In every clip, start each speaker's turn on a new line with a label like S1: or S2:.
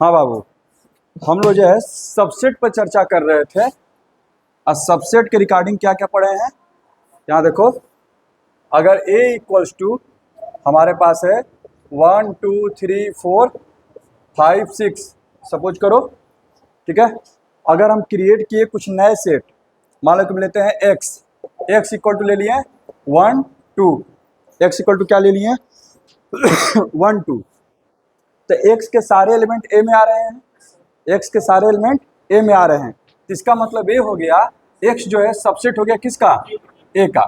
S1: हाँ बाबू, हम लोग जो है सबसेट पर चर्चा कर रहे थे। और सबसेट के रिगार्डिंग क्या क्या पढ़े हैं, यहाँ देखो। अगर A इक्वल्स टू हमारे पास है 1 2 3 4 5 6 सपोज करो, ठीक है। अगर हम क्रिएट किए कुछ नए सेट, मान लो कि हम लेते हैं x इक्वल टू ले लिए 1 2, x इक्वल टू क्या ले लिए 1 2। तो x के सारे एलिमेंट A में आ रहे हैं, x के सारे एलिमेंट A में आ रहे हैं। तो इसका मतलब ये हो गया x जो है सबसेट हो गया किसका, A का,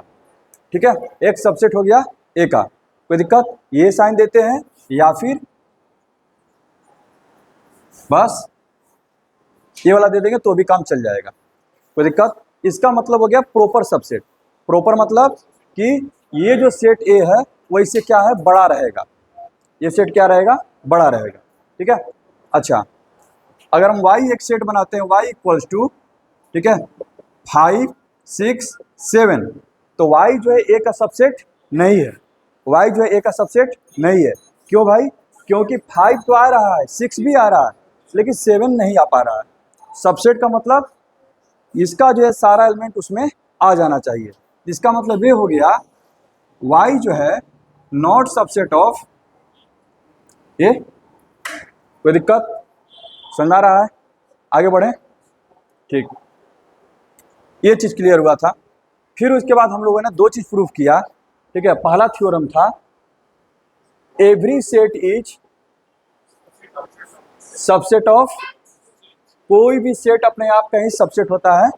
S1: ठीक है। x सबसेट हो गया A का। कोई दिक्कत, ये साइन देते हैं या फिर बस ये वाला दे देंगे तो भी काम चल जाएगा, कोई दिक्कत। इसका मतलब हो गया प्रॉपर सबसेट। प्रॉपर मतलब कि ये जो सेट A है वो इससे क्या है, बड़ा रहेगा। ये सेट क्या रहेगा, बड़ा रहेगा, ठीक है। अच्छा, अगर हम y एक सेट बनाते हैं y इक्वल्स टू, ठीक है, 5 6 7, तो y जो है A का सबसेट नहीं है। y जो है A का सबसेट नहीं है। क्यों भाई, क्योंकि 5 तो आ रहा है, 6 भी आ रहा है, लेकिन 7 नहीं आ पा रहा है। सबसेट का मतलब इसका जो है सारा एलिमेंट उसमें आ जाना चाहिए। इसका मतलब ये हो गया y जो है नॉट सबसेट ऑफ ए। कोई दिक्कत, समझ आ रहा है, आगे बढ़े, ठीक। ये चीज क्लियर हुआ था। फिर उसके बाद हम लोगों ने दो चीज प्रूफ किया, ठीक है। पहला थ्योरम था every set is subset of, कोई भी सेट अपने आप का ही सबसेट होता है,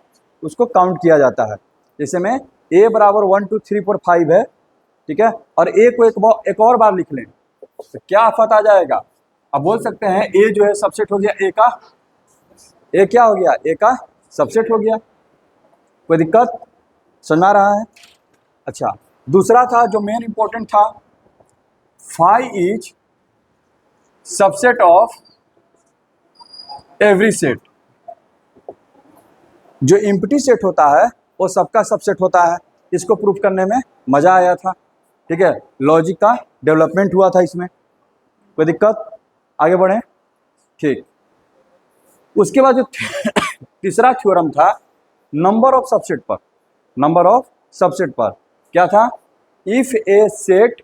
S1: उसको काउंट किया जाता है। जैसे में a बराबर 1 2 3 4 5 है, ठीक है, और a को एक और बार लिख लें तो क्या आफत आ जाएगा। अब बोल सकते हैं a जो है सबसेट हो गया a का, a क्या हो गया, a का सबसेट हो गया। कोई दिक्कत, सुना रहा है। अच्छा, दूसरा था जो मेन इंपॉर्टेंट था, phi is subset of every set. जो एम्प्टी सेट होता है वो सबका सबसेट होता है। इसको प्रूफ करने में मजा आया था, ठीक है। लॉजिक का डेवलपमेंट हुआ था इसमें। कोई दिक्कत, आगे बढ़े, ठीक। उसके बाद जो तीसरा थ्योरम था नंबर ऑफ सबसेट पर, नंबर ऑफ सबसेट पर क्या था, if a set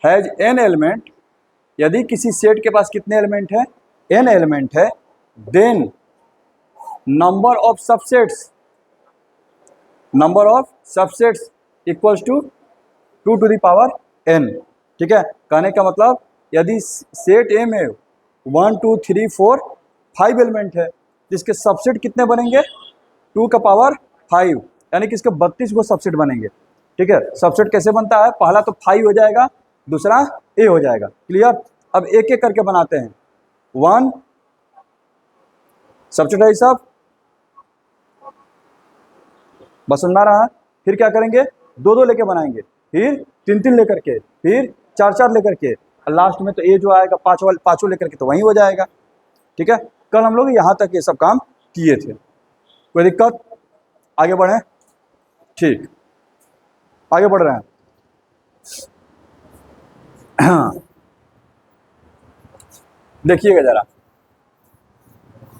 S1: has n element, यदि किसी सेट के पास कितने एलिमेंट है, एन एलिमेंट है, then number of subsets, number of subsets equals to 2 to the power n, ठीक है। कहने का मतलब यदि सेट ए में 1 2 3 4 5 एलिमेंट है, जिसके सबसेट कितने बनेंगे 2 का पावर 5, यानी कि इसके 32 को सबसेट बनेंगे, ठीक है। सबसेट कैसे बनता है, पहला तो 5 हो जाएगा, दूसरा a हो जाएगा, क्लियर। अब एक एक करके बनाते हैं। 1 सबसेट है सब, बस सुनना रहा। फिर क्या करेंगे, 2 2 लेके बनाएंगे, फिर 3 3 लेकर के, फिर 4 4 लेकर के, और लास्ट में तो ए जो आएगा पाँचों लेकर के तो वहीं हो जाएगा, ठीक है। कल हम लोग यहाँ तक ये सब काम किए थे। कोई दिक्कत, आगे बढ़े, ठीक, आगे बढ़ रहे हैं। देखिएगा जरा,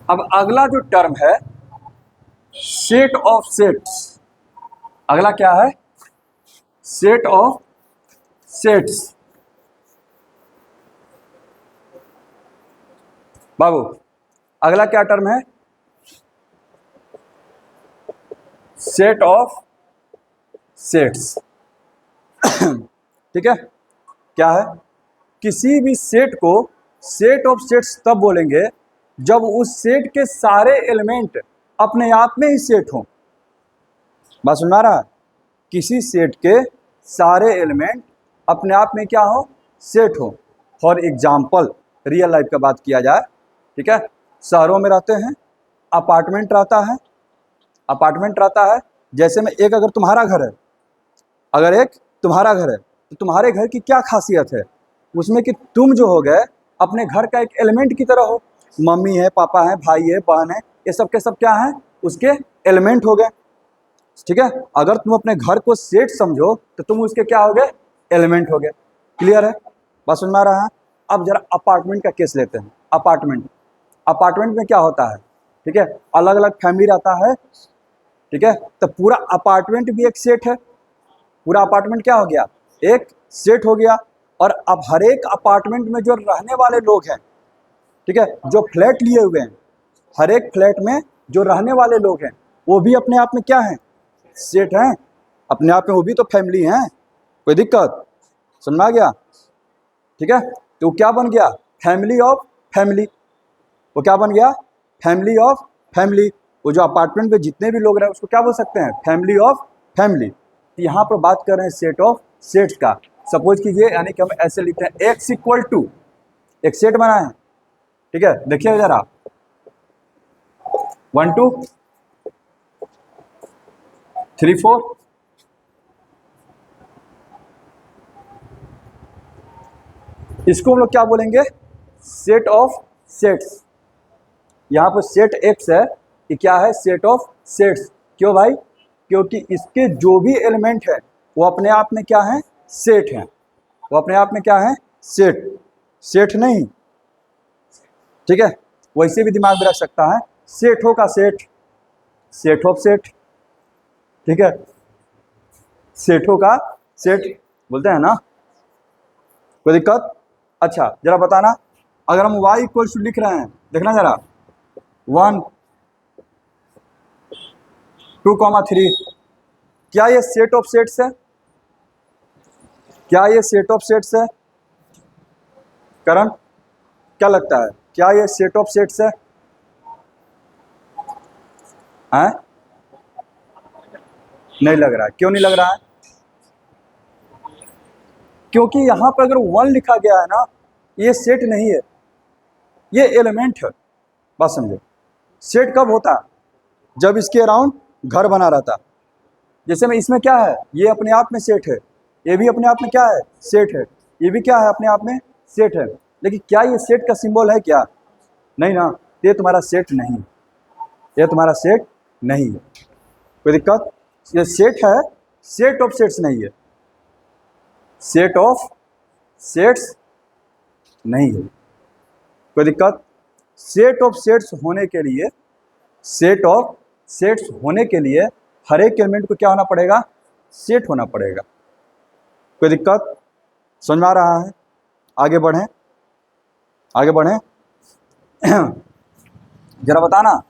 S1: अब अगला जो टर्म है सेट ऑफ सेट्स, अगला क्या है, सेट ऑफ सेट्स। बाबू अगला क्या टर्म है, सेट ऑफ सेट्स, ठीक है। क्या है, किसी भी सेट को सेट ऑफ सेट्स तब बोलेंगे जब उस सेट के सारे एलिमेंट अपने आप में ही सेट हों। बात सुना रहा है, किसी सेट के सारे एलिमेंट अपने आप में क्या हो, सेट हो। फॉर एग्जाम्पल रियल लाइफ का बात किया जाए, ठीक है, शहरों में रहते हैं, अपार्टमेंट रहता है, अपार्टमेंट रहता है। जैसे में एक अगर तुम्हारा घर है, अगर एक तुम्हारा घर है तो तुम्हारे घर की क्या खासियत है उसमें कि तुम जो हो गए अपने घर का एक एलिमेंट की तरह हो। मम्मी है, पापा है, भाई है, बहन है, ये सब के सब क्या है, उसके एलिमेंट हो गए, ठीक है। अगर तुम अपने घर को सेट समझो तो तुम उसके क्या हो गए, एलिमेंट हो गए, क्लियर है, बात सुन में आ रहा है। अब जरा अपार्टमेंट का केस लेते हैं। अपार्टमेंट, अपार्टमेंट में क्या होता है, ठीक है, अलग अलग फैमिली रहता है, ठीक है, तो पूरा अपार्टमेंट भी एक सेट है। पूरा अपार्टमेंट क्या हो गया, एक सेट हो गया। और अब हर एक अपार्टमेंट में जो रहने वाले लोग हैं, ठीक है, जो फ्लैट लिए हुए हैं, हर एक फ्लैट में जो रहने वाले लोग हैं वो भी अपने आप में क्या हैं, सेट हैं अपने आप में, वो भी तो फैमिली हैं। कोई दिक्कत, समझ में आ गया, ठीक है। तो क्या बन गया, फैमिली ऑफ फैमिली। वो क्या बन गया, फैमिली ऑफ फैमिली। वो जो अपार्टमेंट में जितने भी लोग रहे उसको क्या बोल सकते हैं, फैमिली ऑफ फैमिली। तो यहाँ पर बात कर रहे हैं सेट ऑफ सेट्स का। सपोज कीजिए, यानी कि हम ऐसे लिखते हैं एक्स इक्वल टू, एक सेट बना है, ठीक है, देखिए जरा 1 2 3 4, इसको हम लोग क्या बोलेंगे, सेट ऑफ सेट्स। यहाँ पर सेट एक्स है, ये क्या है, सेट ऑफ सेट्स। क्यों भाई, क्योंकि इसके जो भी एलिमेंट है वो अपने आप में क्या है, सेट है। वो अपने आप में क्या है, सेट, सेट नहीं, ठीक है। वैसे भी दिमाग में रख सकता है, सेठों का सेट, सेट ऑफ सेट, ठीक है, सेठों का सेट बोलते हैं ना, कोई दिक्कत। अच्छा जरा बताना, अगर हम y इक्वल टू लिख रहे हैं, देखना जरा 1 2 3, क्या ये सेट ऑफ सेट्स है, क्या ये सेट ऑफ सेट्स है, करण क्या लगता है, क्या ये सेट ऑफ सेट्स है, हैं? नहीं लग रहा है, क्यों नहीं लग रहा है, क्योंकि यहां पर अगर 1 लिखा गया है ना, ये सेट नहीं है, ये एलिमेंट है। बात समझो, सेट कब होता है, जब इसके अराउंड घर बना रहता। जैसे में इसमें क्या है, ये अपने आप में सेट है, ये भी अपने आप में क्या है, सेट है, ये भी क्या है, अपने आप में सेट है। लेकिन क्या ये सेट का सिंबल है क्या, नहीं ना, ये तुम्हारा सेट नहीं, ये तुम्हारा सेट नहीं है। कोई दिक्कत, ये सेट है, सेट ऑफ सेट्स नहीं है, सेट ऑफ सेट्स नहीं है। कोई दिक्कत, सेट ऑफ सेट्स होने के लिए, सेट ऑफ सेट्स होने के लिए हर एक एलिमेंट को क्या होना पड़ेगा, सेट होना पड़ेगा। कोई दिक्कत, समझ में आ रहा है, आगे बढ़ें, आगे बढ़ें। जरा बताना,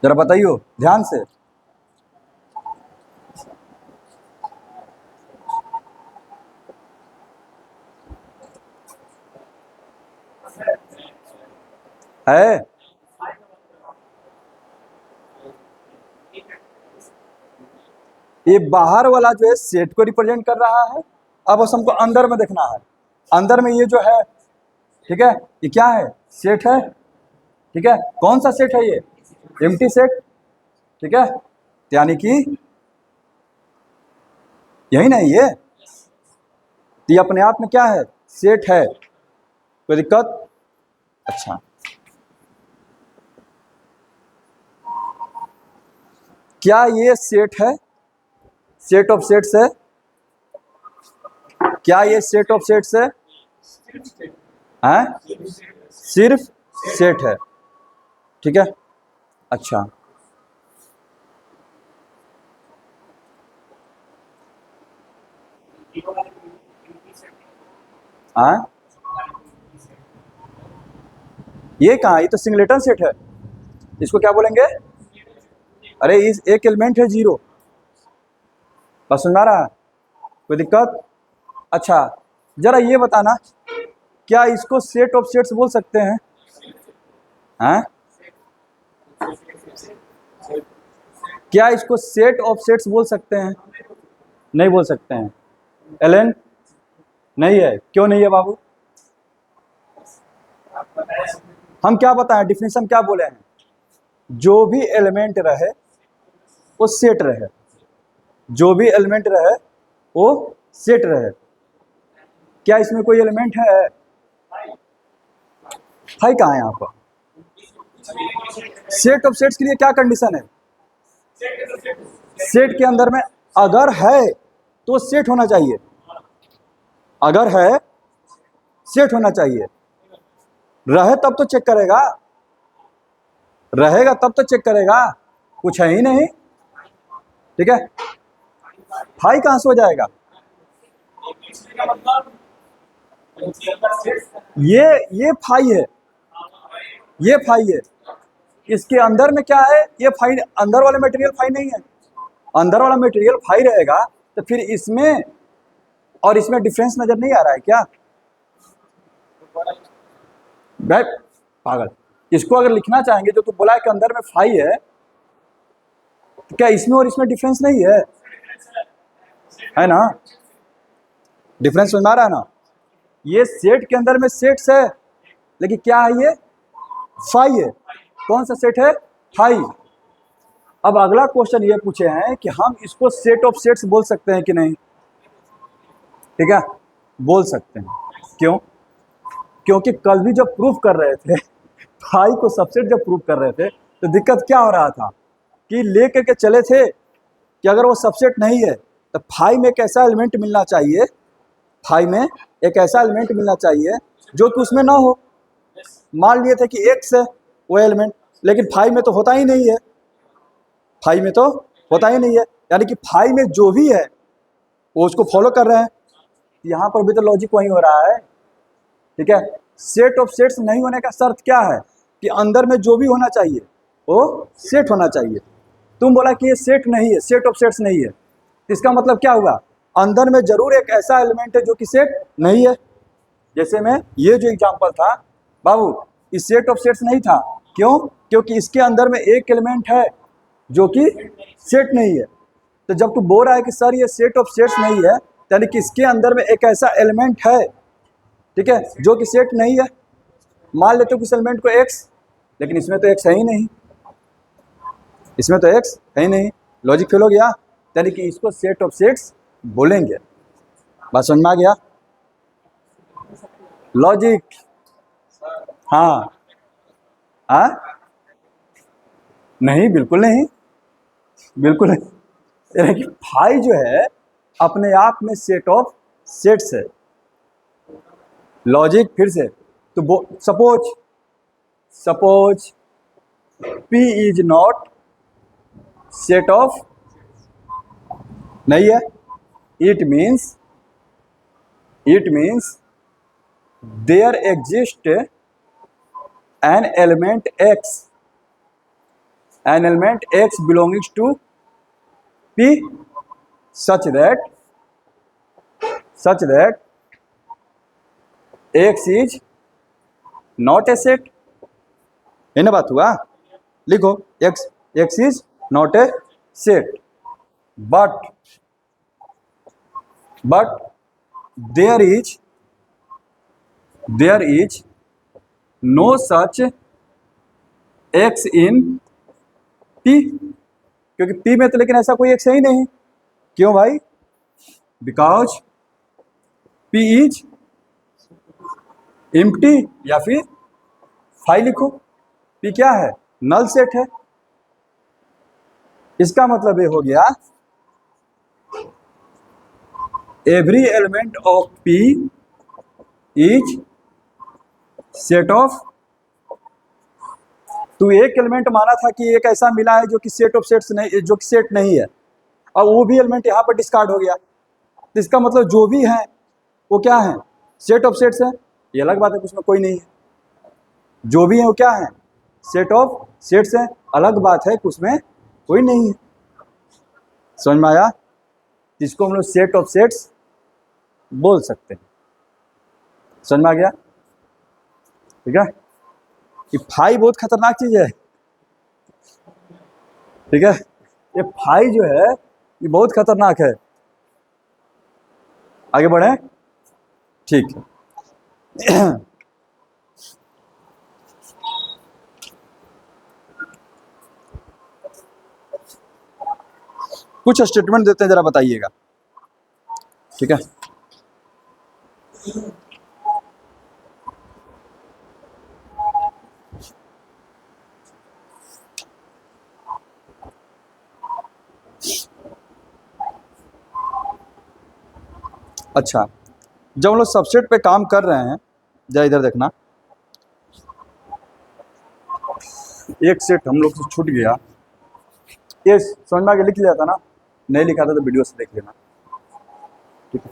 S1: जरा बताइयो ध्यान से, है ये बाहर वाला जो है सेट को रिप्रेजेंट कर रहा है। अब बस हमको अंदर में देखना है, अंदर में ये जो है, ठीक है, ये क्या है, सेट है, ठीक है। कौन सा सेट है ये, एम्प्टी सेट, ठीक है, यानी कि यही नहीं, ये अपने आप में क्या है, सेट है। कोई दिक्कत, अच्छा क्या ये सेट है, सेट ऑफ सेट्स है, क्या ये सेट ऑफ सेट्स है, हैं? सिर्फ सेट है, ठीक है। अच्छा हाँ, ये कहाँ, ये तो सिंगलेटन सेट है, इसको क्या बोलेंगे, अरे इस एक एलिमेंट है 0, बस सुन रहा है, कोई दिक्कत। अच्छा जरा ये बताना, क्या इसको सेट ऑफ सेट्स बोल सकते हैं, हैं? क्या इसको सेट ऑफ सेट्स बोल सकते हैं, नहीं बोल सकते हैं, एलन नहीं है, क्यों नहीं है बाबू, हम क्या बताएं, डिफिनेशन क्या बोले हैं, जो भी एलिमेंट रहे वो सेट रहे, जो भी एलिमेंट रहे वो सेट रहे। क्या इसमें कोई एलिमेंट है, हाई कहाँ है यहाँ पर, सेट ऑफ सेट्स के लिए क्या कंडीशन है, सेट के अंदर में अगर है तो सेट होना चाहिए, अगर है सेट होना चाहिए। रहे तब तो चेक करेगा, रहेगा तब तो चेक करेगा, कुछ है ही नहीं। ठीक है, फाई कहां से हो जाएगा? ये फाई है, ये फाई है। इसके अंदर में क्या है? ये फाई, अंदर वाला मटेरियल फाई नहीं है। अंदर वाला मटेरियल फाई रहेगा तो फिर इसमें और इसमें डिफरेंस नजर नहीं आ रहा है क्या? भाई पागल, इसको अगर लिखना चाहेंगे जो तू बोला है कि अंदर में फाई है, तो क्या इसमें और इसमें डिफरेंस नहीं है ना? डिफरेंस समझ में आ रहा है ना? ये सेट के अंदर में सेट्स है, लेकिन क्या है? ये फाई है। कौन सा सेट है? फाई। अब अगला क्वेश्चन ये पूछे हैं कि हम इसको सेट ऑफ सेट्स बोल सकते हैं कि नहीं? ठीक है, बोल सकते हैं। क्यों? क्योंकि कल भी जब प्रूफ कर रहे थे, फाई को सबसेट जब प्रूफ कर रहे थे, तो दिक्कत क्या हो रहा था कि ले करके चले थे कि अगर वो सबसेट नहीं है तो फाई में एक ऐसा एलिमेंट मिलना चाहिए, फाई में एक ऐसा एलिमेंट मिलना चाहिए जो कि उसमें ना हो। मान लिए थे कि एक्स है वो एलिमेंट, लेकिन फाई में तो होता ही नहीं है, फाई में तो होता ही नहीं है। यानी कि फाई में जो भी है वो उसको फॉलो कर रहे हैं। यहाँ पर भी तो लॉजिक वही हो रहा है। ठीक है, सेट ऑफ सेट्स नहीं होने का शर्त क्या है? कि अंदर में जो भी होना चाहिए वो सेट होना चाहिए। तुम बोला कि ये सेट नहीं है, सेट ऑफ सेट्स नहीं है, इसका मतलब क्या हुआ? अंदर में जरूर एक ऐसा एलिमेंट है जो कि सेट नहीं है। जैसे में ये जो एग्जांपल था बाबू, इस सेट ऑफ सेट्स नहीं था। क्यों? क्योंकि इसके अंदर में एक एलिमेंट है जो कि सेट नहीं है। तो जब तू बोल रहा है कि सर ये सेट ऑफ सेट्स नहीं है, यानी कि इसके अंदर में एक ऐसा एलिमेंट है, ठीक है, जो कि सेट नहीं है। मान लेते हो किस एलिमेंट को एक्स, लेकिन इसमें तो एक्स है ही नहीं, इसमें तो एक्स है ही नहीं। लॉजिक फेल हो गया, यानी कि इसको सेट ऑफ सेट्स बोलेंगे। बात समझ में आ गया? लॉजिक, हाँ हाँ, नहीं बिल्कुल नहीं, बिल्कुल नहीं। यानी कि फाई जो है अपने आप में सेट ऑफ सेट्स है। लॉजिक फिर से तो suppose P is not set of नहीं है, it means there exist an element x belongs to P such that x is not a set। है ना बात हुआ? लिखो x is not a set, but there is no such x in P। क्योंकि P में तो लेकिन ऐसा कोई x है ही नहीं। क्यों भाई? बिकॉज P इज एम्प्टी, या फिर फाई लिखो, P क्या है? नल सेट है। इसका मतलब ये हो गया every element of P is set of. तू एक एलिमेंट माना था कि एक ऐसा मिला है जो कि सेट ऑफ सेट्स नहीं, जो कि सेट नहीं है, अब वो भी एलिमेंट यहाँ पर डिस्कार्ड हो गया, तो इसका मतलब जो भी है वो क्या है? सेट ऑफ सेट्स है। ये अलग बात है, उसमें कोई नहीं है। जो भी है वो क्या है? सेट ऑफ सेट्स है। अलग बात है कि उसमें कोई नहीं है। समझ में आया? इसको हम लोग सेट ऑफ सेट्स बोल सकते हैं। समझ में आ गया? ठीक है, कि फाई बहुत खतरनाक चीज है। ठीक है, ये फाई जो है ये बहुत खतरनाक है। आगे बढ़े? ठीक है। कुछ स्टेटमेंट देते हैं, जरा बताइएगा। ठीक है, अच्छा, जब हम लोग सबसेट पे काम कर रहे हैं जरा इधर देखना, एक सेट हम लोग से छूट गया, ये समझ में आगे लिख लिया था ना, नहीं लिखा था तो वीडियो से देख लेना, ठीक है।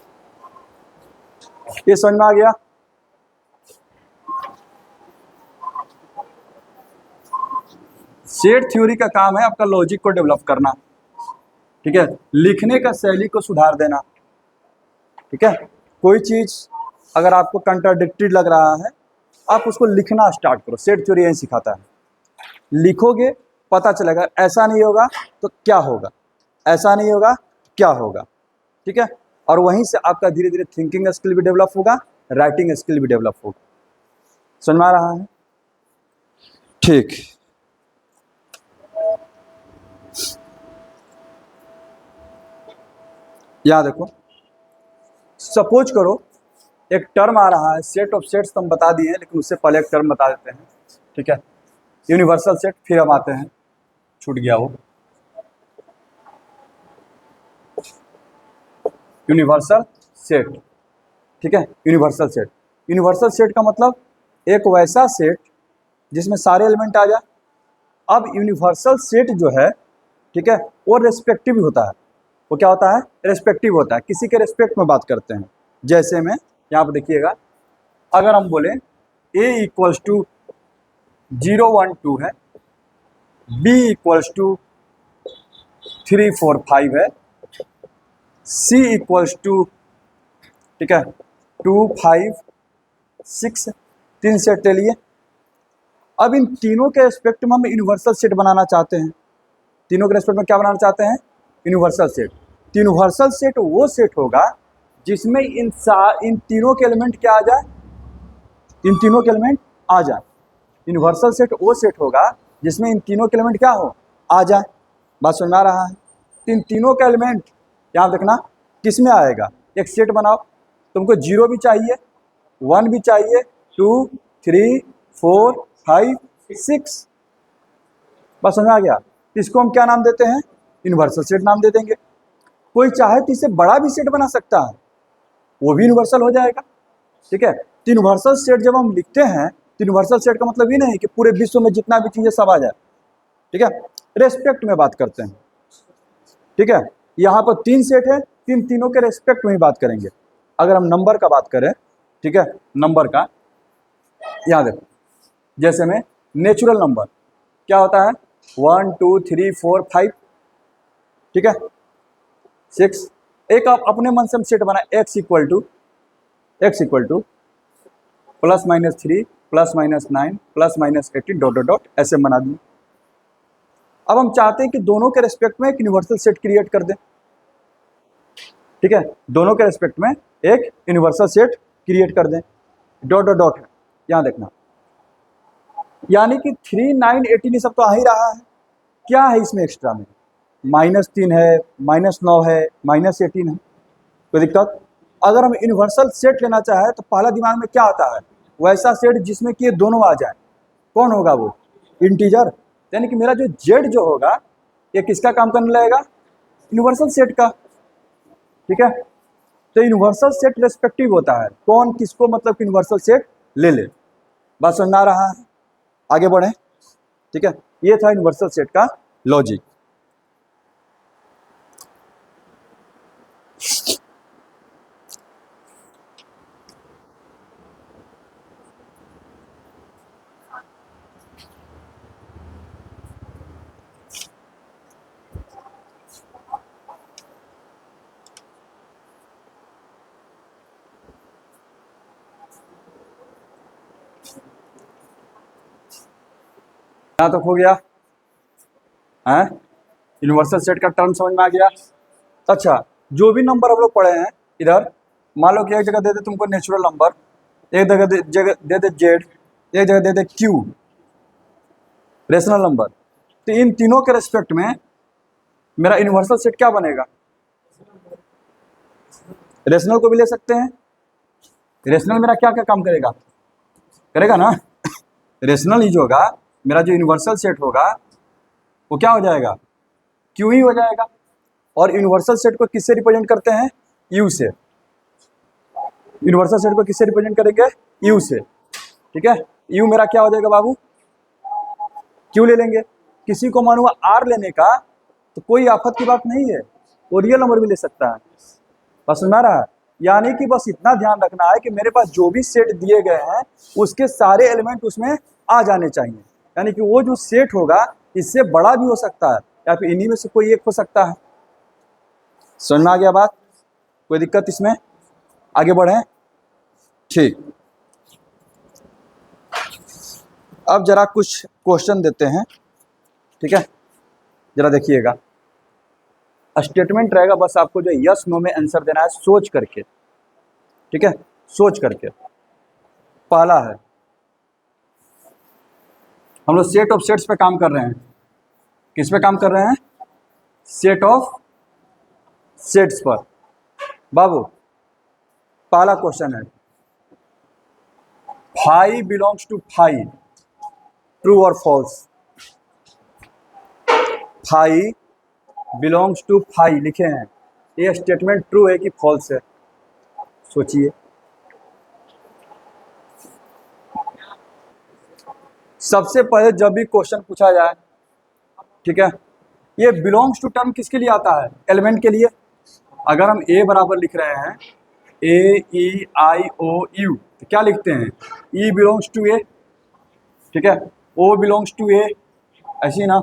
S1: ये समझ में आ गया। सेट थ्योरी का काम है आपका लॉजिक को डेवलप करना, ठीक है, लिखने का शैली को सुधार देना, ठीक है। कोई चीज अगर आपको कंट्राडिक्टरी लग रहा है, आप उसको लिखना स्टार्ट करो, सेट थ्योरी यही सिखाता है। लिखोगे पता चलेगा, ऐसा नहीं होगा तो क्या होगा, ऐसा नहीं होगा क्या होगा, ठीक है। और वहीं से आपका धीरे धीरे थिंकिंग स्किल भी डेवलप होगा, राइटिंग स्किल भी डेवलप होगा। समझ में आ रहा है? ठीक, यहां देखो, सपोज करो एक टर्म आ रहा है, सेट ऑफ सेट्स तो हम बता दिए हैं, लेकिन उससे पहले एक टर्म बता देते हैं, ठीक है। यूनिवर्सल सेट, फिर हम आते हैं, छूट गया वो, यूनिवर्सल सेट, ठीक है। यूनिवर्सल सेट, यूनिवर्सल सेट का मतलब एक वैसा सेट जिसमें सारे एलिमेंट आ जाए। अब यूनिवर्सल सेट जो है, ठीक है, वो रेस्पेक्टिव होता है। वो क्या होता है? रेस्पेक्टिव होता है, किसी के रेस्पेक्ट में बात करते हैं। जैसे में यहाँ पर देखिएगा, अगर हम बोले a इक्वल्स टू 0 1 2 है, b इक्वल्स टू 3 4 5 है, c इक्वल्स टू, ठीक है, 2 5 6, 3 सेट ले लिए। अब इन तीनों के रेस्पेक्ट में हम यूनिवर्सल सेट बनाना चाहते हैं। तीनों के रेस्पेक्ट में क्या बनाना चाहते हैं? Universal set. यूनिवर्सल सेट वो सेट होगा जिसमें इन तीनों के एलिमेंट क्या आ जाए, इन तीनों के एलिमेंट आ जाए। यूनिवर्सल सेट वो सेट होगा जिसमें इन तीनों के एलिमेंट क्या हो, आ जाए। बात समझ में आ रहा है? इन तीनों का एलिमेंट यहाँ देखना किस में आएगा। एक सेट बनाओ, तुमको 0 भी चाहिए, 1 भी चाहिए, 2 3 4 5 6, बस समझ आ गया। इसको हम क्या नाम देते हैं? यूनिवर्सल सेट नाम दे देंगे। कोई चाहे तो इसे बड़ा भी सेट बना सकता है, वो भी यूनिवर्सल हो जाएगा, ठीक है। तो यूनिवर्सल सेट जब हम लिखते हैं, तो यूनिवर्सल सेट का मतलब ये नहीं कि पूरे विश्व में जितना भी चीजें सब आ जाए, ठीक है। रेस्पेक्ट में बात करते हैं, ठीक है। यहाँ पर 3 सेट है, तीनों के रेस्पेक्ट में ही बात करेंगे। अगर हम नंबर का बात करें, ठीक है, नंबर का, यहाँ देखो, जैसे में नेचुरल नंबर क्या होता है, 1 2 3 4 5, ठीक है, 6। एक आप अपने मन से हम सेट बनाए, x equal to +-3 +-9 +-18 dot dot dot, ऐसे बना दिए। अब हम चाहते हैं कि दोनों के रेस्पेक्ट में एक यूनिवर्सल सेट क्रिएट कर दें, ठीक है, दोनों के रेस्पेक्ट में एक यूनिवर्सल सेट क्रिएट कर दें, डॉट डॉट डॉट है, यहाँ देखना। यानी कि 3 9 18 ये सब तो आ ही रहा है, क्या है इसमें एक्स्ट्रा में? -3 है, -9 है, -18 है, कोई दिक्कत? अगर हम यूनिवर्सल सेट लेना चाहे तो पहला दिमाग में क्या आता है? वैसा सेट जिसमें कि ये दोनों आ जाए। कौन होगा वो? इंटीजर। यानी कि मेरा जो जेड जो होगा, ये किसका काम करने लगेगा? यूनिवर्सल सेट का, ठीक है। तो यूनिवर्सल सेट रेस्पेक्टिव होता है, कौन किसको मतलब यूनिवर्सल सेट ले ले। बात समझ में आ रहा है? आगे बढ़े, ठीक है। ये था यूनिवर्सल सेट का लॉजिक। यहाँ तक हो गया है, यूनिवर्सल सेट का टर्म समझ में आ गया। अच्छा, जो भी नंबर हम लोग पढ़े हैं इधर, मान लो कि एक जगह दे दे तुमको नेचुरल नंबर, एक जगह दे दे जेड, एक जगह दे दे क्यू, रेशनल नंबर। तो इन तीनों के रेस्पेक्ट में मेरा यूनिवर्सल सेट क्या बनेगा? रेशनल को भी ले सकते हैं। रेशनल मेरा क्या क्या काम करेगा? करेगा ना रेशनल ही जो होगा, मेरा जो यूनिवर्सल सेट होगा वो क्या हो जाएगा? क्यू ही हो जाएगा। और यूनिवर्सल सेट को किससे रिप्रेजेंट करते हैं? यू से। यूनिवर्सल सेट को किससे रिप्रेजेंट करेंगे? यू से, ठीक है। यू मेरा क्या हो जाएगा बाबू? क्यू ले लेंगे। किसी को मान हुआ आर लेने का तो कोई आफत की बात नहीं है, वो रियल नंबर भी ले सकता है। बस सुना रहा है, यानी कि बस इतना ध्यान रखना है कि मेरे पास जो भी सेट दिए गए हैं उसके सारे एलिमेंट उसमें आ जाने चाहिए। यानी कि वो जो सेट होगा इससे बड़ा भी हो सकता है या फिर इन्हीं में से कोई एक हो सकता है। समझ में आ गया बात? कोई दिक्कत इसमें? आगे बढ़े, ठीक। अब जरा कुछ क्वेश्चन देते हैं, ठीक है। जरा देखिएगा, स्टेटमेंट रहेगा, बस आपको जो यस नो में आंसर देना है सोच करके, ठीक है, सोच करके। पहला है, हम लोग सेट ऑफ सेट्स पे काम कर रहे हैं। किस पे काम कर रहे हैं? सेट ऑफ सेट्स पर। बाबू पहला क्वेश्चन है, phi belongs to phi, true और false? Phi belongs to phi लिखे हैं, ये स्टेटमेंट ट्रू है कि फॉल्स है? सोचिए। सबसे पहले जब भी क्वेश्चन पूछा जाए, ठीक है, ये बिलोंग्स टू टर्म किसके लिए आता है? एलिमेंट के लिए। अगर हम ए बराबर लिख रहे हैं, ए ई आई ओ यू, तो क्या लिखते हैं? ई बिलोंग्स टू ए, ठीक है, ओ बिलोंग्स टू ए, ऐसी ही ना।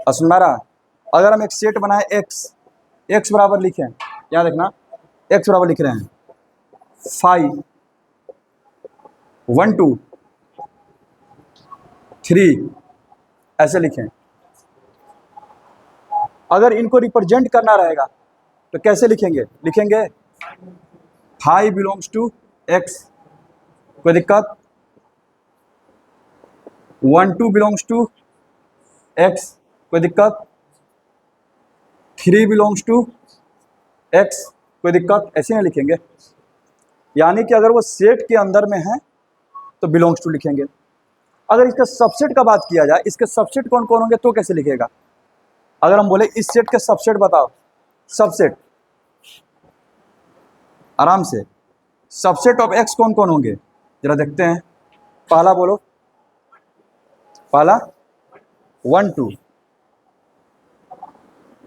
S1: असमारा अगर हम एक सेट बनाए एक्स, एक्स बराबर लिखें, क्या देखना, एक्स बराबर लिख रहे हैं 5 1 2 3, ऐसे लिखें। अगर इनको रिप्रेजेंट करना रहेगा तो कैसे लिखेंगे? लिखेंगे फाई बिलोंग्स टू एक्स, कोई दिक्कत? 1 2 बिलोंग्स टू एक्स, कोई दिक्कत? 3 बिलोंग्स टू एक्स, कोई दिक्कत? ऐसे नहीं लिखेंगे। यानी कि अगर वो सेट के अंदर में है तो बिलोंग्स टू लिखेंगे। अगर इसका सबसेट का बात किया जाए, इसके सबसेट कौन कौन होंगे तो कैसे लिखेगा? अगर हम बोले इस सेट के सबसेट बताओ, सबसेट आराम से, सबसेट ऑफ एक्स कौन कौन होंगे जरा देखते हैं। पहला बोलो, पहला 1 2,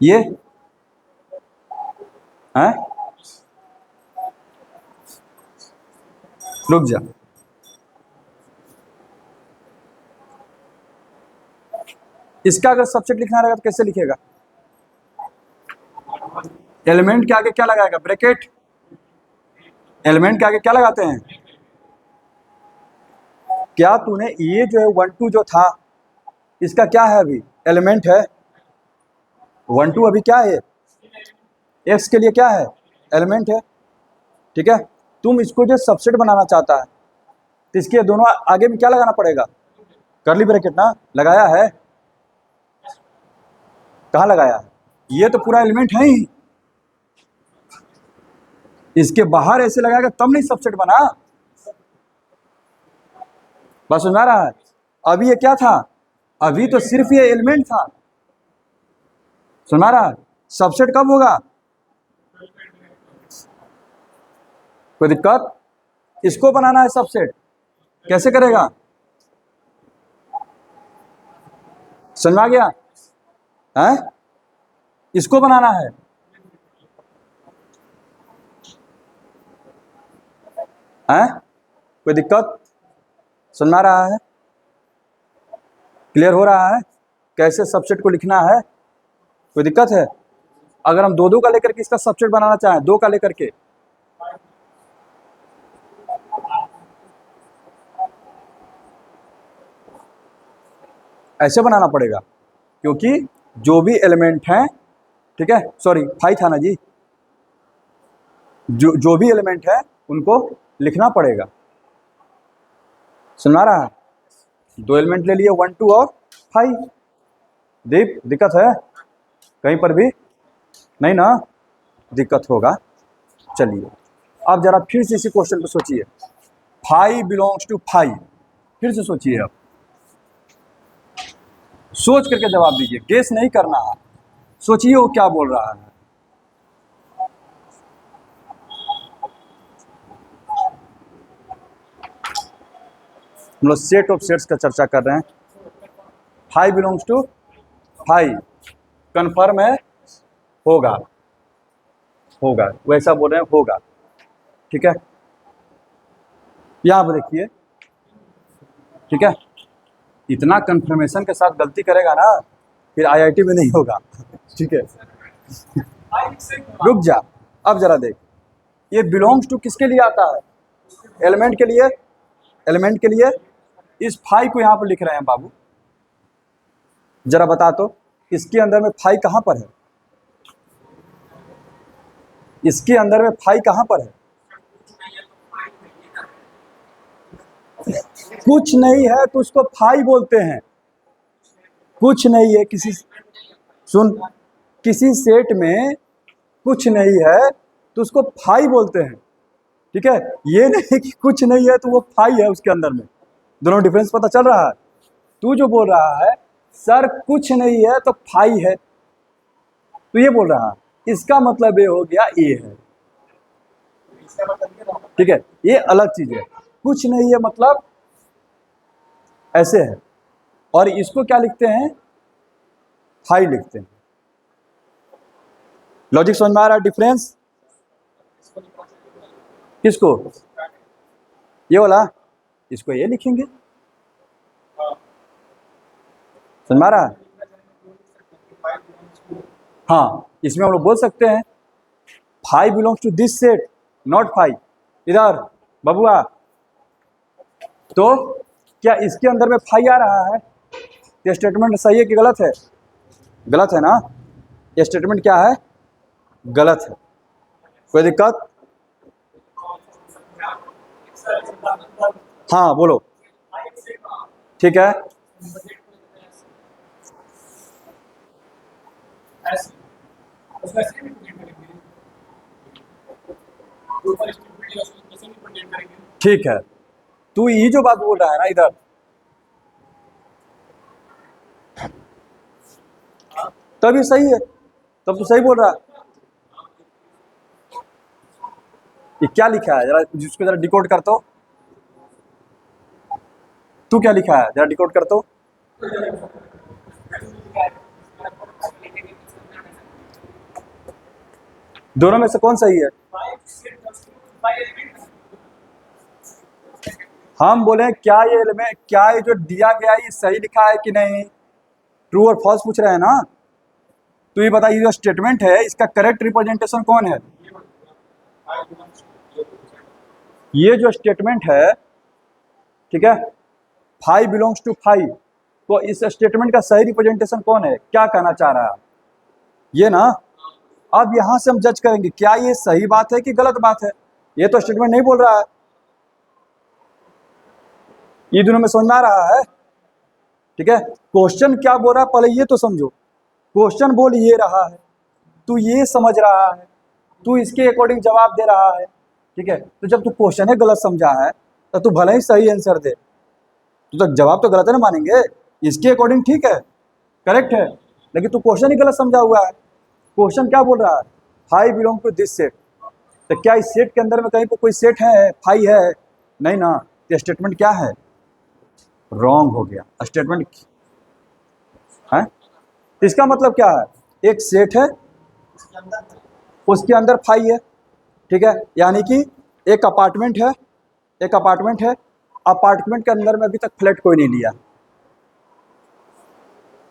S1: ये है, रुक जा, इसका अगर सबसेट लिखना रहेगा तो कैसे लिखेगा? एलिमेंट के आगे क्या लगाएगा? ब्रैकेट। एलिमेंट के आगे क्या लगाते हैं? क्या तूने ये जो है 1 2 जो था इसका क्या है? अभी एलिमेंट है। 1 2 अभी क्या है? एक्स के लिए क्या है? एलिमेंट है, ठीक है। तुम इसको जो सबसेट बनाना चाहता है तो इसके दोनों आगे में क्या लगाना पड़ेगा? कर्ली ब्रैकेट ना। लगाया है? कहाँ लगाया है? ये तो पूरा एलिमेंट है ही, इसके बाहर ऐसे लगाएगा तब नहीं सबसेट बना। बस सुना रहा है? अभी ये क्या था? अभी तो सिर्फ ये एलिमेंट था। सुना रहा है? सबसेट कब होगा? कोई दिक्कत? इसको बनाना है सबसेट, कैसे करेगा? समझ आ गया? हैं? इसको बनाना है, हैं? कोई दिक्कत? सुन आ रहा है? क्लियर हो रहा है कैसे सबसेट को लिखना है? कोई दिक्कत है? अगर हम दो दो का लेकर के इसका सबसेट बनाना चाहें, दो का लेकर के, ऐसे बनाना पड़ेगा, क्योंकि जो भी एलिमेंट हैं, ठीक है, सॉरी 5 था ना जी, जो भी एलिमेंट है उनको लिखना पड़ेगा। सुना रहा है? दो एलिमेंट ले लिए 1 2 और 5। दीप दिक्कत है कहीं पर भी? नहीं ना, दिक्कत होगा। चलिए अब जरा फिर से इसी क्वेश्चन पे सोचिए, 5 बिलोंग्स टू 5, फिर से सोचिए। अब सोच करके जवाब दीजिए, गेस नहीं करना है, सोचिए वो क्या बोल रहा है। हम लोग सेट ऑफ सेट्स का चर्चा कर रहे हैं। Five belongs to five, confirm है, होगा, होगा, वैसा बोल रहे हैं, होगा, ठीक है। यहाँ पर देखिए, ठीक है, इतना कंफर्मेशन के साथ गलती करेगा ना फिर आईआईटी में नहीं होगा, ठीक है। रुक जा, अब जरा देख, ये बिलोंग्स टू किसके लिए आता है? एलिमेंट के लिए, एलिमेंट के लिए। इस फाइव को यहाँ पर लिख रहे हैं बाबू, जरा बता तो इसके अंदर में फाइव कहाँ पर है? इसके अंदर में फाइव कहाँ पर है? कुछ नहीं है तो उसको फाइव बोलते हैं। कुछ नहीं है, किसी, सुन, किसी सेट में कुछ नहीं है तो उसको फाइव बोलते हैं, ठीक है। ये नहीं कि कुछ नहीं है तो वो फाइव है उसके अंदर में, दोनों डिफरेंस पता चल रहा है। तू जो बोल रहा है सर कुछ नहीं है तो फाइव है, तो ये बोल रहा है, इसका मतलब ये हो गया ए है, ठीक है। ये अलग चीज है, कुछ नहीं है मतलब ऐसे है, और इसको क्या लिखते हैं? फाइव लिखते हैं। लॉजिक समझ में आ रहा है डिफरेंस? किसको? ये वाला, इसको ये लिखेंगे, समझ में आ रहा है? हाँ, इसमें हम लोग बोल सकते हैं five belongs to this set, not five. इधर बबुआ, तो क्या इसके अंदर में फाइव आ रहा है? ये स्टेटमेंट सही है कि गलत है? गलत है ना? ये स्टेटमेंट क्या है? गलत है। कोई दिक्कत? हाँ बोलो, ठीक है। ठीक है, तू ये जो बात बोल रहा है ना इधर, तभी सही है, तब तो सही बोल रहा है। ये क्या लिखा है जरा, जिसको जरा डिकोड करता हो, तू क्या लिखा है जरा डिकोड करता हो। दोनों में से कौन सही है? हम बोले क्या ये एलिमेंट, क्या ये जो दिया गया है ये सही लिखा है कि नहीं? ट्रू और फॉल्स पूछ रहे हैं ना। तो ये बताइए जो स्टेटमेंट है इसका करेक्ट रिप्रेजेंटेशन कौन है? ये जो स्टेटमेंट है, ठीक है, फाइव बिलोंग्स टू फाइव, तो इस स्टेटमेंट का सही रिप्रेजेंटेशन कौन है? क्या कहना चाह रहा है ये ना। अब यहां से हम जज करेंगे क्या ये सही बात है कि गलत बात है। ये तो स्टेटमेंट नहीं बोल रहा है, ये दोनों में समझ में आ रहा है, ठीक है। क्वेश्चन क्या बोल रहा है पहले ये तो समझो। क्वेश्चन बोल ये रहा है, तू ये समझ रहा है, तू इसके अकॉर्डिंग जवाब दे रहा है, ठीक है। तो जब तू क्वेश्चन है गलत समझा है तो तू भले ही सही आंसर दे, तो जवाब तो गलत है ना मानेंगे। इसके अकॉर्डिंग ठीक है, करेक्ट है, लेकिन तू क्वेश्चन ही गलत समझा हुआ है। क्वेश्चन क्या बोल रहा है? Five belong to this set, तो क्या इस सेट के अंदर में कहीं पर कोई सेट है फाइव है? नहीं ना। तो स्टेटमेंट क्या है? रॉन्ग हो गया स्टेटमेंट है। इसका मतलब क्या है? एक सेट है उसके अंदर फाइव है, ठीक है, यानी कि एक अपार्टमेंट है, एक अपार्टमेंट है, अपार्टमेंट के अंदर में अभी तक फ्लैट कोई नहीं लिया,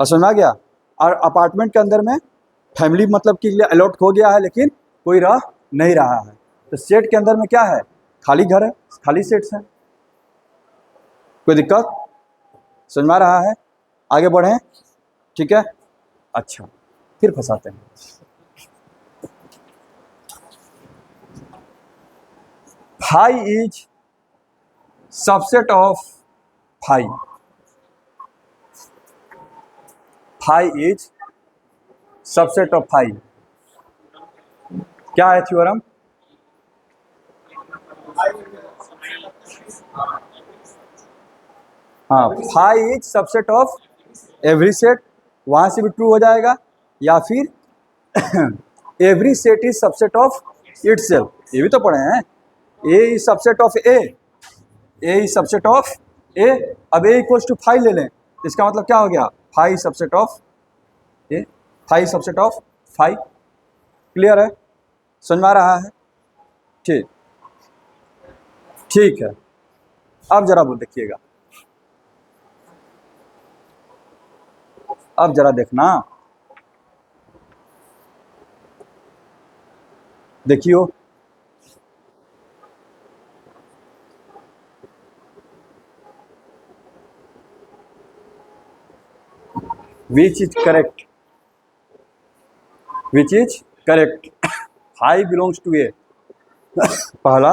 S1: समझ आ गया। और अपार्टमेंट के अंदर में फैमिली मतलब के लिए अलॉट हो गया है लेकिन कोई रह नहीं रहा है। तो सेट के अंदर में क्या है? खाली घर है, खाली सेट्स हैं। कोई दिक्कत? समझ में आ रहा है? आगे बढ़ें, ठीक है। अच्छा, फिर फंसाते हैं। Five is subset of five, five is subset of five. क्या है थ्योरम? हाँ, five is subset of every set, वहां से भी ट्रू हो जाएगा, या फिर every set is subset of itself, ये भी तो पढ़े हैं। A is subset of A is subset of A, अब ए इक्वल्स टू 5 ले लें, इसका मतलब क्या हो गया, 5 subset of A, 5 subset of 5। Clear है, समझ में आ रहा है? ठीक, ठीक है। अब जरा वो देखिएगा, अब जरा देखना, देखियो, which is correct, which is correct, 5 belongs to A. पहला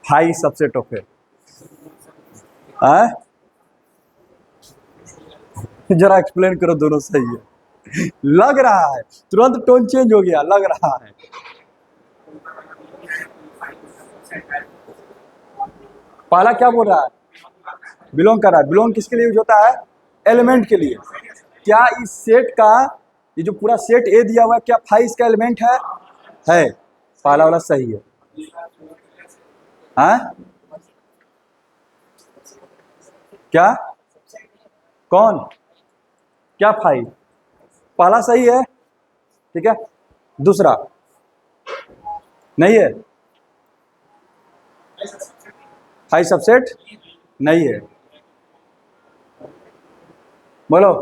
S1: हाई सबसेट ऑफ ए, जरा एक्सप्लेन करो, दोनों सही है? लग रहा है तुरंत टोन चेंज हो गया, लग रहा है। पहला क्या बोल रहा है, बिलोंग कर रहा है। बिलोंग किसके लिए यूज होता है, एलिमेंट के लिए। क्या इस सेट का, ये जो पूरा सेट ए दिया हुआ है, क्या 5 इसका एलिमेंट है? पहला वाला सही है, हाँ? क्या, कौन, क्या 5? पहला सही है, ठीक है। दूसरा नहीं है, 5 सबसेट नहीं है। बोलो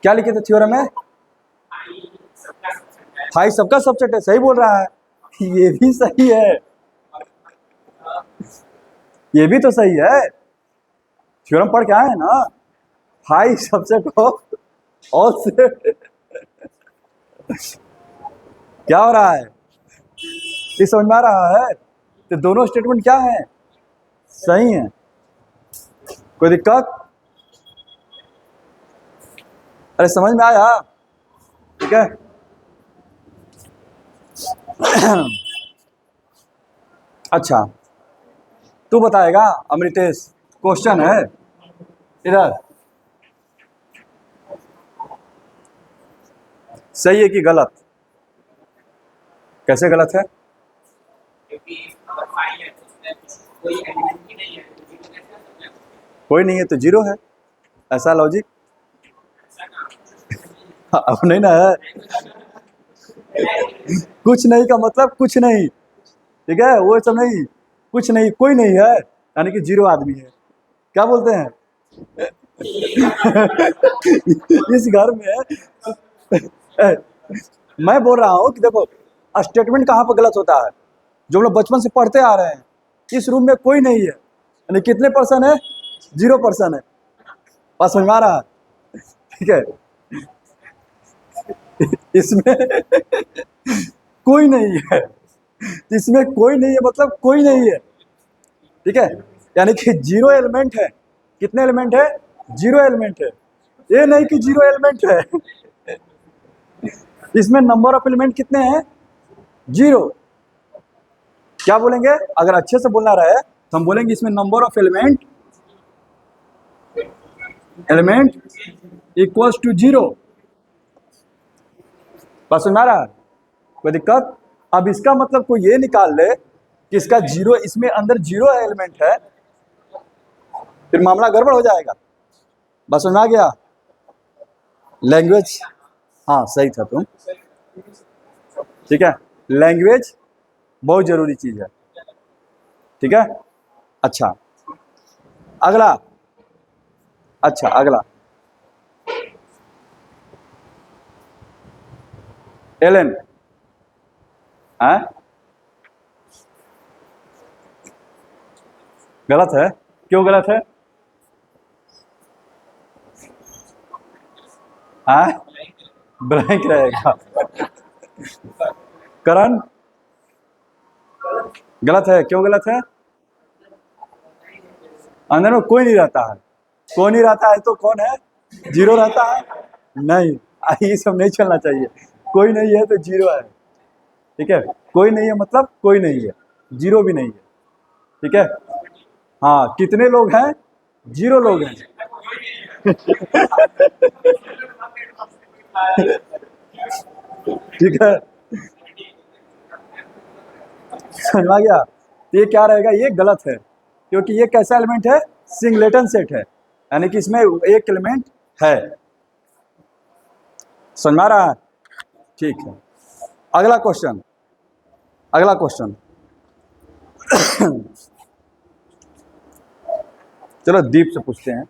S1: क्या लिखे थे थ्योरम में, 5 सबका सबसेट है, सही बोल रहा है। ये भी सही है, ये भी तो सही है, थ्योरम पढ़ के आए हैं ना, 5 सबसेट ऑफ ऑल सेट। क्या हो रहा है, ये समझ में आ रहा है? तो दोनों स्टेटमेंट क्या है, सही है, कोई दिक्कत? अरे समझ में आया, ठीक है। अच्छा, तू बताएगा अमृतेश, क्वेश्चन है इधर, सही है कि गलत? कैसे गलत है? कोई नहीं है तो जीरो है, ऐसा लॉजिक? अब नहीं ना है, कुछ नहीं का मतलब कुछ नहीं, ठीक है, वो सब नहीं, कुछ नहीं, कोई नहीं है, यानी कि जीरो आदमी है। क्या बोलते हैं? इस घर में मैं बोल रहा हूँ कि देखो, स्टेटमेंट कहाँ पर गलत होता है, जो हम लोग बचपन से पढ़ते आ रहे हैं, इस रूम में कोई नहीं है, यानी कितने पर्सन है, 0% है। बात समझ में आ रहा है? ठीक है, इसमें कोई नहीं है, इसमें कोई नहीं है मतलब कोई नहीं है, ठीक है, यानी कि 0 एलिमेंट है। कितने एलिमेंट है, 0 एलिमेंट है, ये नहीं कि 0 एलिमेंट है। इसमें नंबर ऑफ एलिमेंट कितने हैं, 0। क्या बोलेंगे, अगर अच्छे से बोलना रहे तो हम बोलेंगे इसमें number of element equals to 0। बस सुना रहा, कोई दिक्कत? अब इसका मतलब कोई ये निकाल ले कि इसका 0, इसमें अंदर 0 एलिमेंट है, फिर मामला गड़बड़ हो जाएगा। बस सुना गया, लैंग्वेज, हाँ सही था तुम, ठीक है, लैंग्वेज बहुत जरूरी चीज है, ठीक है। अच्छा अगला, अच्छा अगला, एलन, गलत है, क्यों गलत है? ब्लैंक रहेगा। करण, गलत है, क्यों गलत है? अंदर में कोई नहीं रहता है, कोई नहीं रहता है तो कौन है, 0 रहता है? नहीं, ये सब नहीं चलना चाहिए, कोई नहीं है तो 0 है, ठीक है, कोई नहीं है मतलब कोई नहीं है, 0 भी नहीं है, ठीक है। हाँ, कितने लोग हैं, 0 लोग हैं। ठीक है, समझ आ गया। तो ये क्या रहेगा, ये गलत है, क्योंकि ये कैसा एलिमेंट है, सिंगलेटन सेट है, यानी कि इसमें एक एलिमेंट है। समझ में आ रहा है? ठीक है, अगला क्वेश्चन, अगला क्वेश्चन। चलो दीप से पूछते हैं।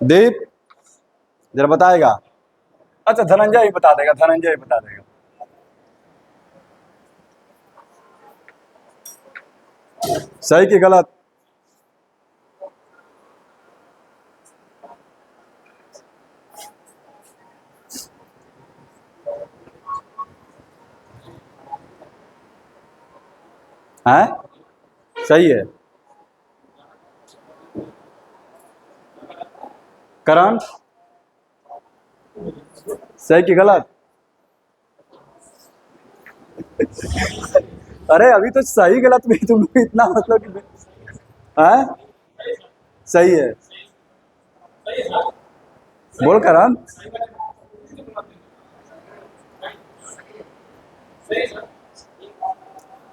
S1: दीप जरा बताएगा। अच्छा धनंजय ही बता देगा, धनंजय ही बता देगा। सही कि गलत? है, सही है। करण, सही कि गलत? अरे अभी तो सही गलत में तुम लोग इतना मतलब कि है। सही है, बोल करण।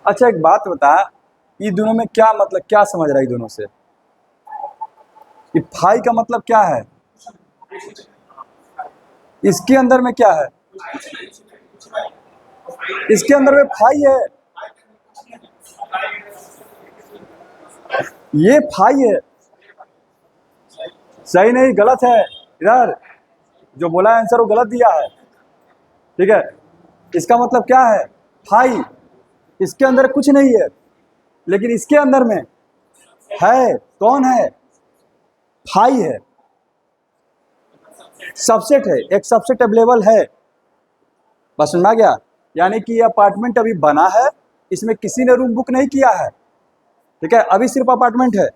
S1: अच्छा एक बात बता, ये दोनों में क्या मतलब, क्या समझ रहा है ये दोनों से? ये फाई का मतलब क्या है? इसके अंदर में क्या है? इसके अंदर में फाई है, ये फाई है। सही नहीं, गलत है। इधर जो बोला आंसर वो गलत दिया है, ठीक है। इसका मतलब क्या है, फाई। इसके अंदर कुछ नहीं है, लेकिन इसके अंदर में है। कौन है? फाई है, सबसेट है, एक सबसेट अवेलेबल है। बस समझ में आ गया? यानी कि ये अपार्टमेंट अभी बना है, इसमें किसी ने रूम बुक नहीं किया है, ठीक है, अभी सिर्फ अपार्टमेंट है।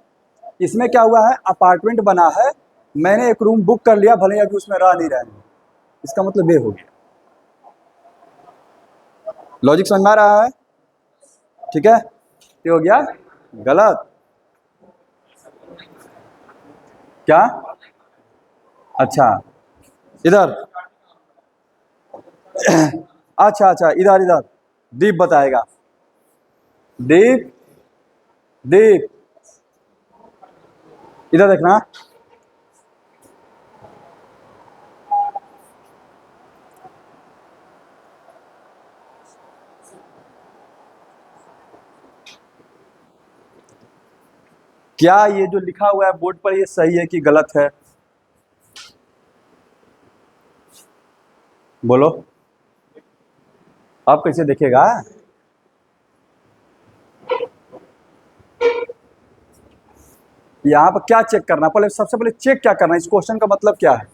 S1: इसमें क्या हुआ है, अपार्टमेंट बना है, मैंने एक रूम बुक कर लिया, भले अभी उसमें रह नहीं रहे हैं। इसका मतलब ये हो गया। लॉजिक समझ में आ रहा है? ठीक है, ये हो गया गलत। क्या? अच्छा इधर, अच्छा अच्छा, इधर इधर दीप बताएगा। दीप, दीप इधर देखना। क्या ये जो लिखा हुआ है बोर्ड पर ये सही है कि गलत है? बोलो, आप कैसे देखेगा? यहाँ पर क्या चेक करना, पहले सबसे पहले चेक क्या करना, इस क्वेश्चन का मतलब क्या है?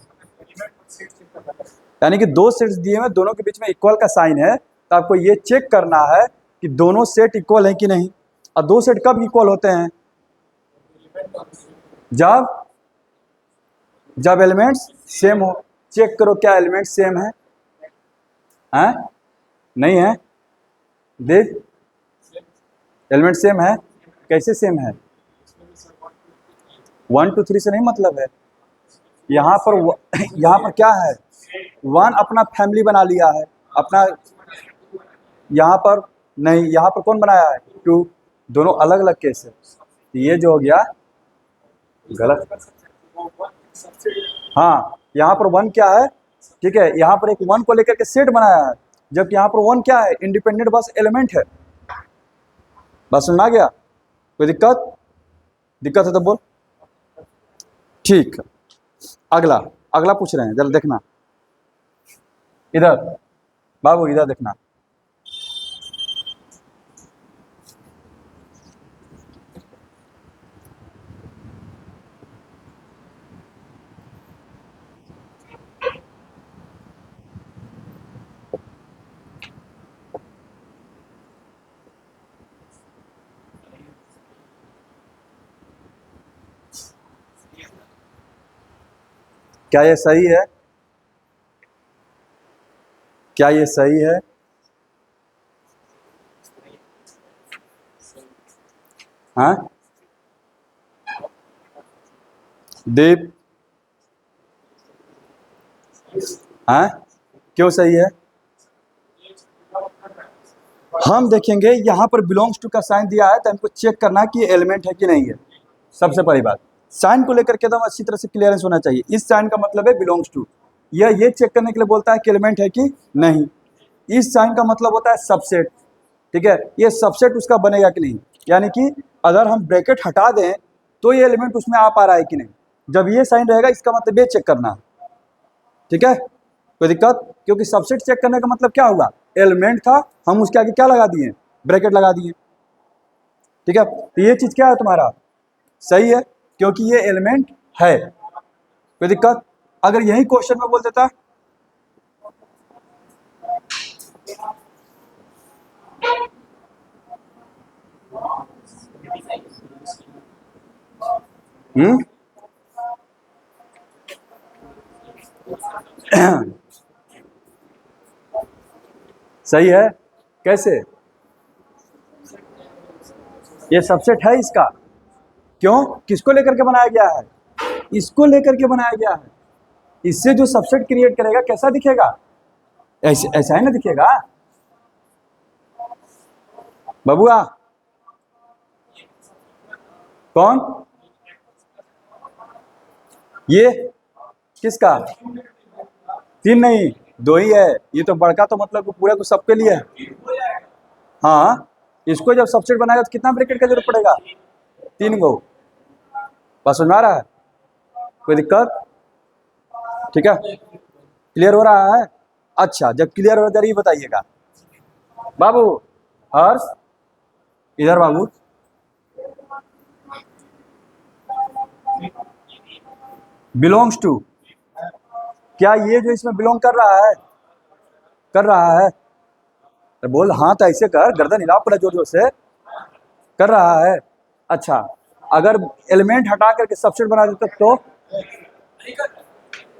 S1: यानी कि दो सेट्स दिए हुए, दोनों के बीच में इक्वल का साइन है, तो आपको ये चेक करना है कि दोनों सेट इक्वल है कि नहीं। और दो सेट कब इक्वल होते हैं? जब जब एलिमेंट्स सेम हो। चेक करो क्या एलिमेंट सेम है? हैं? नहीं है? देख, एलिमेंट सेम है, कैसे सेम है? 1 2 3 से नहीं मतलब है। यहाँ पर यहाँ पर क्या है, 1 अपना फैमिली बना लिया है अपना। यहाँ पर नहीं, यहाँ पर कौन बनाया है, 2। दोनों अलग अलग केस है, तो ये जो हो गया गलत। हाँ, यहाँ पर 1 क्या है, ठीक है, यहाँ पर एक 1 को लेकर के सेट बनाया है, जबकि यहाँ पर 1 क्या है, इंडिपेंडेंट बस एलिमेंट है। बस समझ में आ गया? कोई दिक्कत? दिक्कत है तो बोल। ठीक है, अगला, अगला पूछ रहे हैं, जरा देखना इधर, बाबू इधर देखना। क्या ये सही है? क्या ये सही है? हाँ, दीप, हाँ क्यों सही है? हम देखेंगे यहाँ पर बिलोंग्स टू का साइन दिया है तो हमको चेक करना है कि एलिमेंट है कि नहीं है। सबसे पहली बात, साइन को लेकर के एकदम अच्छी तरह से क्लियरेंस होना चाहिए। इस साइन का मतलब है बिलोंग्स टू, यह ये चेक करने के लिए बोलता है कि एलिमेंट है कि नहीं। इस साइन का मतलब होता है सबसेट, ठीक है, ये सबसेट उसका बनेगा कि नहीं, यानी कि अगर हम ब्रैकेट हटा दें तो ये एलिमेंट उसमें आ पा रहा है कि नहीं। जब ये साइन रहेगा इसका मतलब ये चेक करना, ठीक है, कोई दिक्कत? क्योंकि सबसेट चेक करने का मतलब क्या हुआ, एलिमेंट था, हम उसके आगे क्या लगा दिए, ब्रैकेट लगा दिए, ठीक है। तो ये चीज क्या है तुम्हारा, सही है, क्योंकि ये एलिमेंट है। कोई दिक्कत? अगर यही क्वेश्चन में बोल देता सही है, कैसे? ये सबसेट है इसका, क्यों, किसको लेकर के बनाया गया है, इसको लेकर के बनाया गया है। इससे जो सबसेट क्रिएट करेगा कैसा दिखेगा, ऐसे ऐसा है ना दिखेगा। बबुआ कौन, ये किसका, तीन नहीं दो ही है, ये तो बड़का तो मतलब पूरा को सबके लिए है। हाँ, इसको जब सबसेट बनाएगा तो कितना ब्रैकेट का जरूरत पड़ेगा, 3 गो। बस समझ में आ रहा है, कोई दिक्कत? ठीक है, क्लियर हो रहा है? अच्छा, जब क्लियर हो जाए ये बताइएगा। बाबू हर्ष, इधर बाबू, बिलोंग्स टू, क्या ये जो इसमें बिलोंग कर रहा है, कर रहा है, तो बोल हाँ, तो ऐसे कर, गर्दन हिलाओ पूरा जोर जोर से, कर रहा है। अच्छा, अगर एलिमेंट हटा करके सबसेट बना देते तो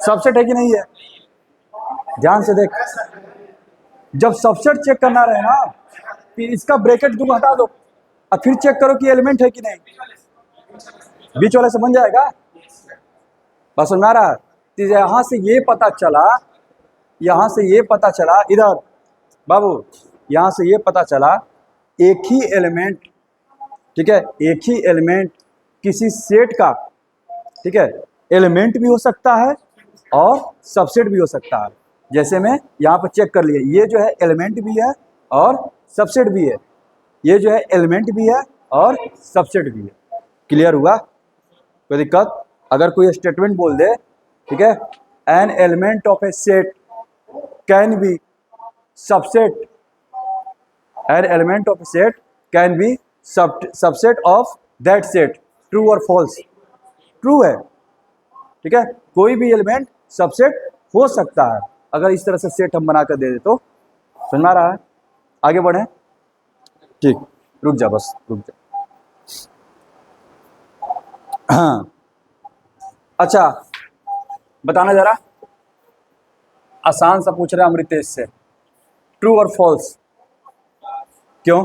S1: सबसेट है कि नहीं है, ध्यान से देख। जब सबसेट चेक करना रहे ना, फिर इसका ब्रैकेट तुम हटा दो और फिर चेक करो कि एलिमेंट है कि नहीं, बीच वाले से बन जाएगा। बस समझ में आ रहा है? तो यहाँ से ये पता चला, यहाँ से ये पता चला, इधर बाबू, यहाँ से ये पता चला एक ही एलिमेंट, ठीक है, एक ही एलिमेंट किसी सेट का, ठीक है, एलिमेंट भी हो सकता है और सबसेट भी हो सकता है। जैसे मैं यहाँ पर चेक कर लिया, ये जो है एलिमेंट भी है और सबसेट भी है, ये जो है एलिमेंट भी है और सबसेट भी है। क्लियर हुआ? कोई दिक्कत? अगर कोई स्टेटमेंट बोल दे, ठीक है, n element of A set can be subset, an element of A set can be subset of that set, true और फॉल्स, ट्रू है, ठीक है, कोई भी एलिमेंट सबसेट हो सकता है अगर इस तरह से सेट हम बनाकर दे दे तो। समझ में आ रहा है? आगे बढ़े, ठीक, रुक जा, बस रुक जा। हाँ, अच्छा बताना जरा, आसान सा पूछ रहे हैं अमृतेश से, ट्रू और फॉल्स, क्यों?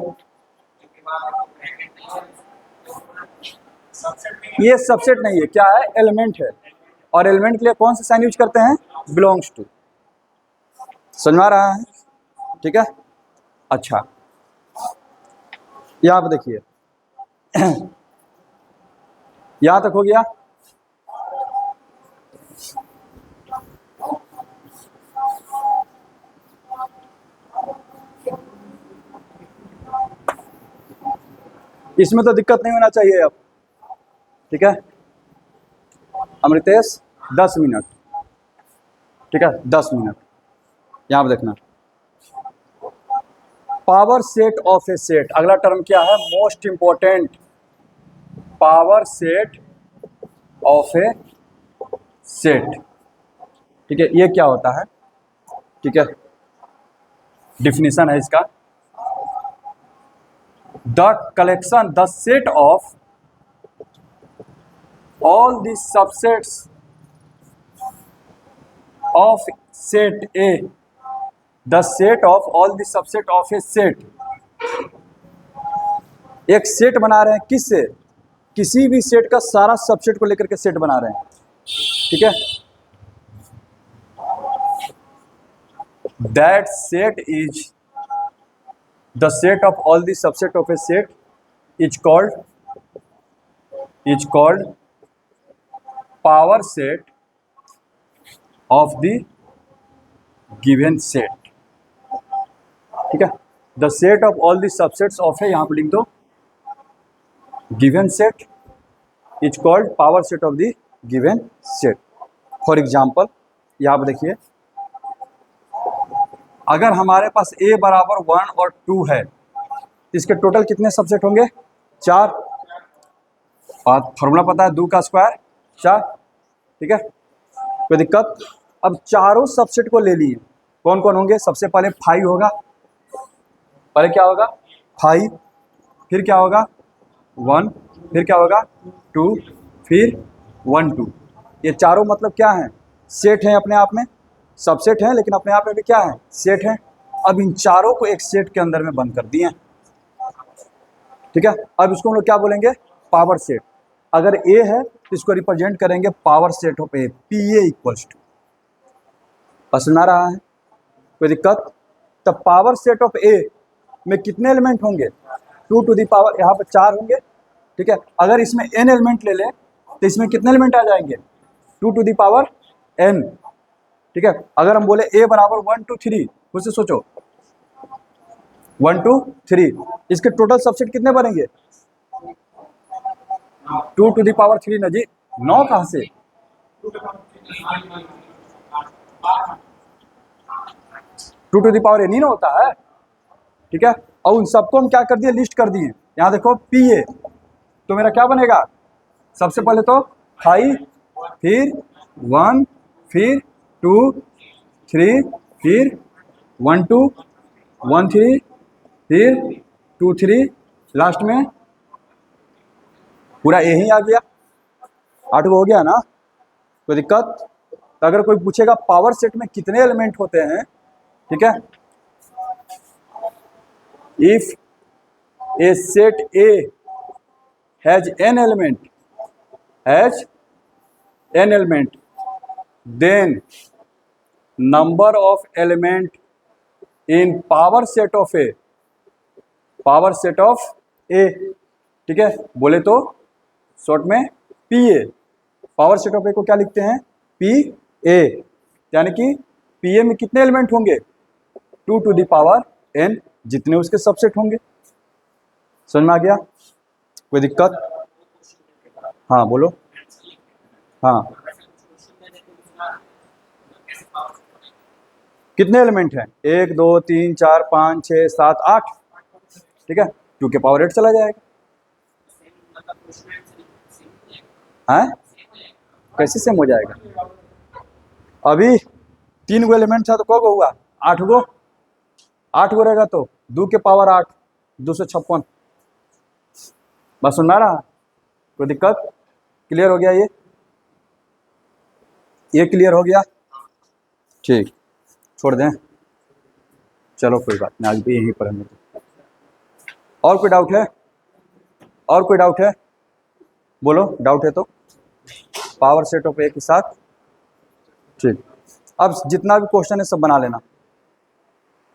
S1: ये सबसेट नहीं है, क्या है, एलिमेंट है, और एलिमेंट के लिए कौन सा साइन यूज करते हैं, बिलोंग्स टू। समझ में आ रहा है? ठीक है, अच्छा यहाँ पे देखिए, यहां तक हो गया। इसमें तो दिक्कत नहीं होना चाहिए अब, ठीक है अमृतेश, 10 मिनट, ठीक है, 10 मिनट। यहां पर देखना, power set of A set, अगला टर्म क्या है, most important, power set of A set, ठीक है, ये क्या होता है, ठीक है, डिफिनीशन है इसका, the collection, the set of all the subsets of set A, the set of all the subset of a set, एक सेट बना रहे हैं किससे, किसी भी सेट का सारा सबसेट को लेकर के सेट बना रहे हैं, ठीक है। That set is the set of all the subset of A set is called power set of the given set, ठीक है। The set of all the subsets of है, यहां पर लिख दो given set is called power set of the given set. For example यहाँ पर देखिए, अगर हमारे पास a बराबर 1 और 2 है तो इसके टोटल कितने सबसेट होंगे? 4। और फॉर्मूला पता है 2 का स्क्वायर 4, ठीक है, कोई दिक्कत। अब चारों सबसेट को ले लिए, कौन कौन होंगे? सबसे पहले 5 होगा, पहले क्या होगा 5, फिर क्या होगा 1, फिर क्या होगा 2, फिर 1 2। ये चारों मतलब क्या है? सेट हैं, अपने आप में सबसेट हैं, लेकिन अपने आप में भी क्या है? सेट हैं। अब इन चारों को एक सेट के अंदर में बंद कर दिए, ठीक है। अब इसको हम लोग क्या बोलेंगे? Power set. अगर ए है तो इसको रिप्रेजेंट करेंगे power set of A, P A equals to. पसंद आ रहा है? कोई दिक्कत? तब पावर सेट ऑफ ए में कितने एलिमेंट होंगे? 2 टू द पावर, यहाँ पर 4 होंगे, ठीक है। अगर इसमें n एलिमेंट ले लें तो इसमें कितने एलिमेंट आ जाएंगे? 2 टू द पावर n, ठीक है। अगर हम बोले a बराबर 1 2 3, खुद से सोचो 1 2 3, इसके टोटल सबसेट कितने बनेंगे? 2 टू द पावर 3 ना जी, 9 कहाँ से? 2 टू द पावर n ही ना होता है, ठीक है। और उन सबको हम क्या कर दिए? लिस्ट कर दिए। यहाँ देखो पी ए, तो मेरा क्या बनेगा? सबसे पहले तो 5, फिर 1, फिर 2 3, फिर 1 2 1 3, फिर 2 3, लास्ट में पूरा ए ही आ गया। 8 हो गया ना? कोई दिक्कत? तो अगर कोई पूछेगा पावर सेट में कितने एलिमेंट होते हैं, ठीक है, if a set A has n element then number of element in power set of a, ठीक है, बोले तो शॉर्ट में P A. Power set of A को क्या लिखते हैं? पी ए, यानी कि पी ए में कितने एलिमेंट होंगे? 2 टू द पावर n, जितने उसके सबसेट होंगे। समझ में आ गया? कोई दिक्कत? हाँ बोलो। हाँ, कितने एलिमेंट हैं? 1 2 3 4 5 6 7 8, ठीक है, 2 के पावर 8 चला जाएगा। हैं? कैसे सेम हो जाएगा? अभी 3 गो एलिमेंट था तो कौ गो हुआ? 8 गो। 8 गो रहेगा तो 2 के पावर 8, 256। बस सुनना रहा? कोई दिक्कत? क्लियर हो गया? ये क्लियर हो गया? ठीक, छोड़ दें, चलो कोई बात नहीं, आज भी यहीं पर हमें। और कोई डाउट है? और कोई डाउट है? बोलो, डाउट है तो। पावर सेट ऑफ ए के साथ, ठीक। अब जितना भी क्वेश्चन है सब बना लेना।